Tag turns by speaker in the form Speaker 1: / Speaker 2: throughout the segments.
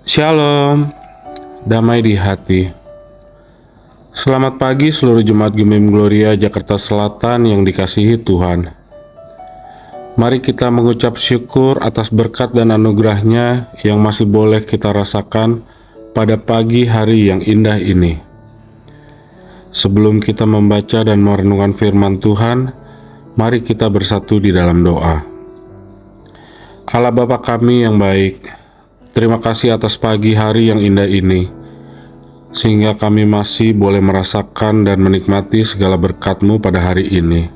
Speaker 1: Shalom, damai di hati. Selamat pagi seluruh Jemaat Gemim Gloria Jakarta Selatan yang dikasihi Tuhan. Mari kita mengucap syukur atas berkat dan anugerah-Nya yang masih boleh kita rasakan pada pagi hari yang indah ini. Sebelum kita membaca dan merenungkan firman Tuhan, mari kita bersatu di dalam doa. Allah Bapa kami yang baik, terima kasih atas pagi hari yang indah ini, sehingga kami masih boleh merasakan dan menikmati segala berkat-Mu pada hari ini.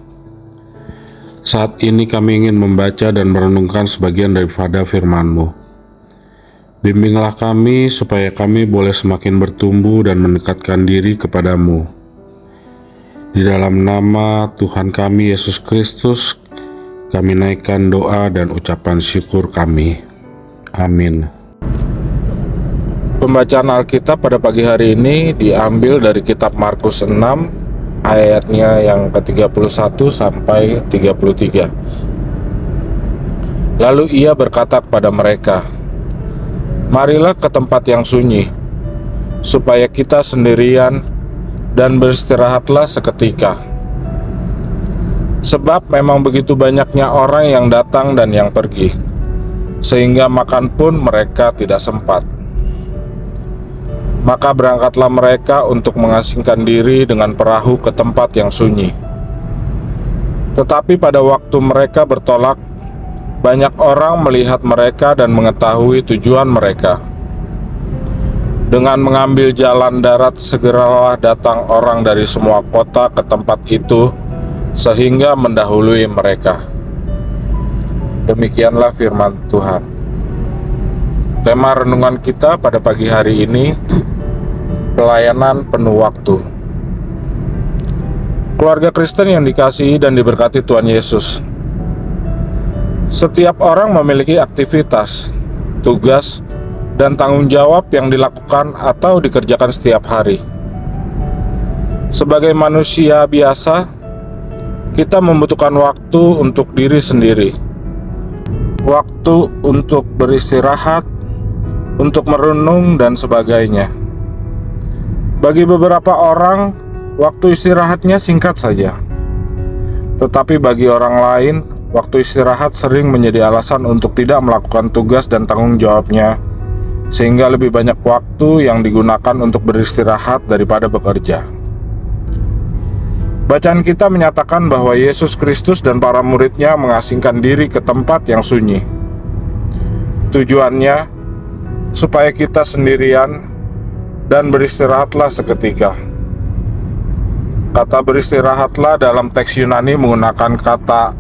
Speaker 1: Saat ini kami ingin membaca dan merenungkan sebagian daripada firman-Mu. Bimbinglah kami supaya kami boleh semakin bertumbuh dan mendekatkan diri kepadamu. Di dalam nama Tuhan kami Yesus Kristus, kami naikkan doa dan ucapan syukur kami. Amin. Pembacaan Alkitab pada pagi hari ini diambil dari kitab Markus 6 ayatnya yang ke-31 sampai 33. Lalu ia berkata kepada mereka, "Marilah ke tempat yang sunyi, supaya kita sendirian dan beristirahatlah seketika. Sebab memang begitu banyaknya orang yang datang dan yang pergi, sehingga makan pun mereka tidak sempat. Maka berangkatlah mereka untuk mengasingkan diri dengan perahu ke tempat yang sunyi. Tetapi pada waktu mereka bertolak, banyak orang melihat mereka dan mengetahui tujuan mereka. Dengan mengambil jalan darat, segeralah datang orang dari semua kota ke tempat itu, sehingga mendahului mereka." Demikianlah firman Tuhan. Tema renungan kita pada pagi hari ini, pelayanan penuh waktu. Keluarga Kristen yang dikasihi dan diberkati Tuhan Yesus, setiap orang memiliki aktivitas, tugas, dan tanggung jawab yang dilakukan atau dikerjakan setiap hari. Sebagai manusia biasa, kita membutuhkan waktu untuk diri sendiri, waktu untuk beristirahat, untuk merenung, dan sebagainya. Bagi beberapa orang, waktu istirahatnya singkat saja. Tetapi bagi orang lain, waktu istirahat sering menjadi alasan untuk tidak melakukan tugas dan tanggung jawabnya, sehingga lebih banyak waktu yang digunakan untuk beristirahat daripada bekerja. Bacaan kita menyatakan bahwa Yesus Kristus dan para murid-Nya mengasingkan diri ke tempat yang sunyi. Tujuannya, supaya kita sendirian dan beristirahatlah seketika. Kata beristirahatlah dalam teks Yunani menggunakan kata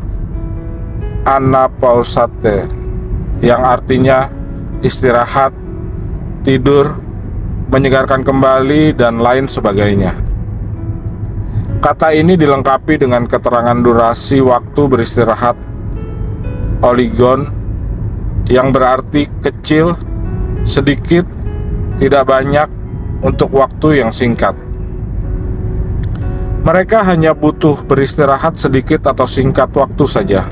Speaker 1: anapausate, yang artinya istirahat, tidur, menyegarkan kembali, dan lain sebagainya. Kata ini dilengkapi dengan keterangan durasi waktu beristirahat, oligon, yang berarti kecil, sedikit, tidak banyak, untuk waktu yang singkat. Mereka hanya butuh beristirahat sedikit atau singkat waktu saja.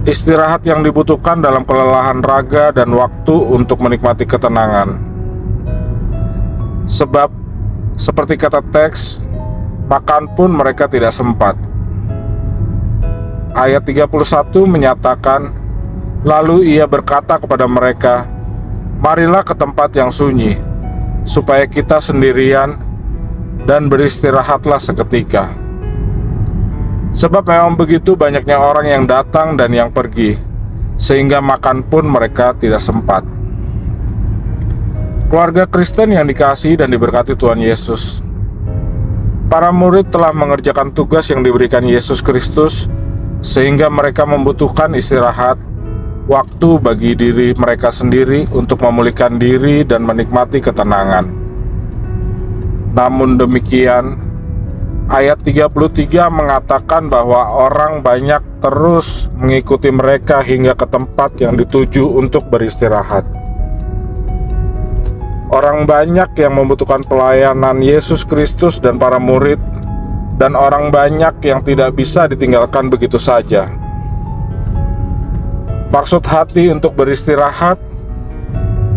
Speaker 1: Istirahat yang dibutuhkan dalam kelelahan raga dan waktu untuk menikmati ketenangan. Sebab, seperti kata teks, makan pun mereka tidak sempat. Ayat 31 menyatakan, lalu ia berkata kepada mereka, "Marilah ke tempat yang sunyi, supaya kita sendirian dan beristirahatlah seketika. Sebab memang begitu banyaknya orang yang datang dan yang pergi, sehingga makan pun mereka tidak sempat." Keluarga Kristen yang dikasihi dan diberkati Tuhan Yesus, para murid telah mengerjakan tugas yang diberikan Yesus Kristus, sehingga mereka membutuhkan istirahat, waktu bagi diri mereka sendiri untuk memulihkan diri dan menikmati ketenangan. Namun demikian, ayat 33 mengatakan bahwa orang banyak terus mengikuti mereka hingga ke tempat yang dituju untuk beristirahat. Orang banyak yang membutuhkan pelayanan Yesus Kristus dan para murid, dan orang banyak yang tidak bisa ditinggalkan begitu saja. Maksud hati untuk beristirahat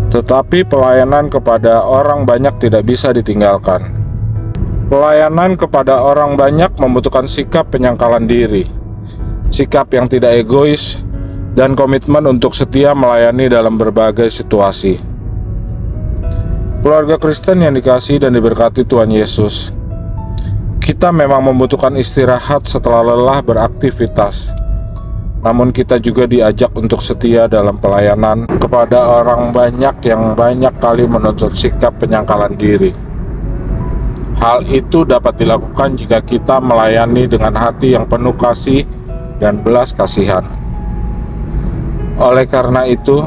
Speaker 1: Tetapi pelayanan kepada orang banyak tidak bisa ditinggalkan. Pelayanan kepada orang banyak membutuhkan sikap penyangkalan diri, sikap yang tidak egois, dan komitmen untuk setia melayani dalam berbagai situasi. Keluarga Kristen yang dikasihi dan diberkati Tuhan Yesus, kita memang membutuhkan istirahat setelah lelah beraktivitas. Namun kita juga diajak untuk setia dalam pelayanan kepada orang banyak yang banyak kali menuntut sikap penyangkalan diri. Hal itu dapat dilakukan jika kita melayani dengan hati yang penuh kasih dan belas kasihan. Oleh karena itu,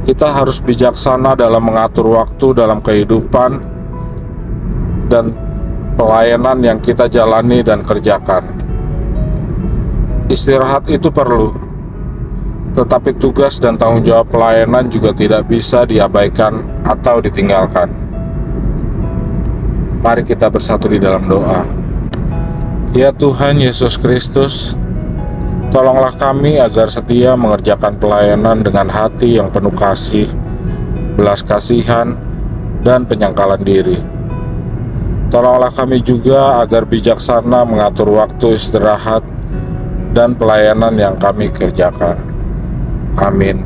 Speaker 1: kita harus bijaksana dalam mengatur waktu dalam kehidupan dan pelayanan yang kita jalani dan kerjakan. Istirahat itu perlu, tetapi tugas dan tanggung jawab pelayanan juga tidak bisa diabaikan atau ditinggalkan. Mari kita bersatu di dalam doa. Ya Tuhan Yesus Kristus, tolonglah kami agar setia mengerjakan pelayanan dengan hati yang penuh kasih, belas kasihan, dan penyangkalan diri. Tolonglah kami juga agar bijaksana mengatur waktu istirahat dan pelayanan yang kami kerjakan. Amin.